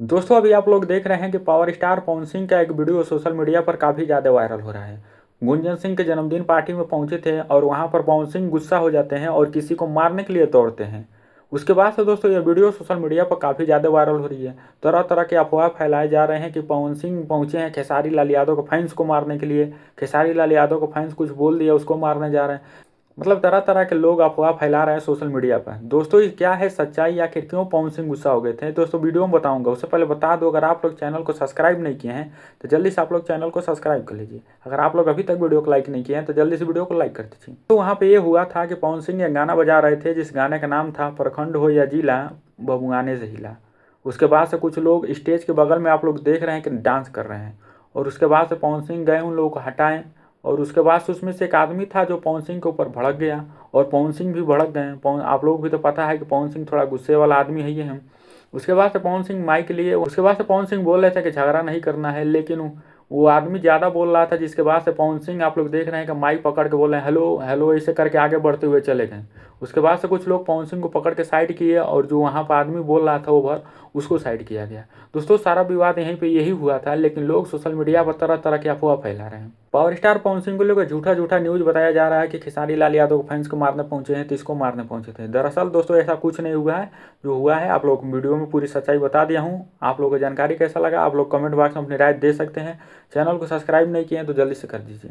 दोस्तों अभी आप लोग देख रहे हैं कि पावर स्टार पवन सिंह का एक वीडियो सोशल मीडिया पर काफ़ी ज़्यादा वायरल हो रहा है। गुंजन सिंह के जन्मदिन पार्टी में पहुंचे थे और वहां पर पवन सिंह गुस्सा हो जाते हैं और किसी को मारने के लिए दौड़ते हैं। उसके बाद से दोस्तों ये वीडियो सोशल मीडिया पर काफ़ी ज़्यादा वायरल हो रही है। तरह तरह के अफवाह फैलाए जा रहे हैं कि पवन सिंह पहुंचे हैं खेसारी लाल यादव के फैंस को मारने के लिए। खेसारी लाल यादव को फैंस कुछ बोल दिया, उसको मारने जा रहे हैं। मतलब तरह तरह के लोग अफवाह फैला रहे हैं सोशल मीडिया पर। दोस्तों ये क्या है सच्चाई, आखिर क्यों पवन सिंह गुस्सा हो गए थे, दोस्तों वीडियो में बताऊंगा। उससे पहले बता दो, अगर आप लोग चैनल को सब्सक्राइब नहीं किए हैं तो जल्दी से आप लोग चैनल को सब्सक्राइब कर लीजिए। अगर आप लोग अभी तक वीडियो को लाइक नहीं किए हैं तो जल्दी से वीडियो को लाइक कर दीजिए। तो वहाँ पे ये हुआ था कि पवन सिंह एक गाना बजा रहे थे जिस गाने का नाम था प्रखंड हो या जिला बबुआने से हिला। उसके बाद से कुछ लोग स्टेज के बगल में आप लोग देख रहे हैं कि डांस कर रहे हैं। और उसके बाद से पवन सिंह गए उन लोगों को हटाएं। और उसके बाद से उसमें से एक आदमी था जो पवन सिंह के ऊपर भड़क गया और पवन सिंह भी भड़क गए। पवन, आप लोग भी तो पता है कि पवन सिंह थोड़ा गुस्से वाला आदमी है ये हम। उसके बाद से पवन सिंह माइक लिए, उसके बाद से पवन सिंह बोल रहे थे कि झगड़ा नहीं करना है, लेकिन वो आदमी ज़्यादा बोल रहा था, जिसके बाद से पवन सिंह आप लोग देख रहे हैं कि माइक पकड़ के बोल रहे हैं हेलो हेलो, ऐसे करके आगे बढ़ते हुए चले गए। उसके बाद से कुछ लोग पवन सिंह को पकड़ के साइड किए और जो वहाँ पर आदमी बोल रहा था ओवर, उसको साइड किया गया। दोस्तों सारा विवाद यहीं पे यही हुआ था, लेकिन लोग सोशल मीडिया पर तरह तरह की अफवाह फैला रहे हैं। पावर स्टार पवन सिंह को लेकर झूठा झूठा न्यूज बताया जा रहा है कि खेसारी लाल यादव को फैंस को मारने पहुंचे हैं तो इसको मारने पहुंचे थे। दरअसल दोस्तों ऐसा कुछ नहीं हुआ है। जो हुआ है आप लोग वीडियो में पूरी सच्चाई बता दिया हूँ। आप लोगों को जानकारी कैसा लगा आप लोग कमेंट बॉक्स में अपनी राय दे सकते हैं। चैनल को सब्सक्राइब नहीं किए हैं तो जल्दी से कर दीजिए।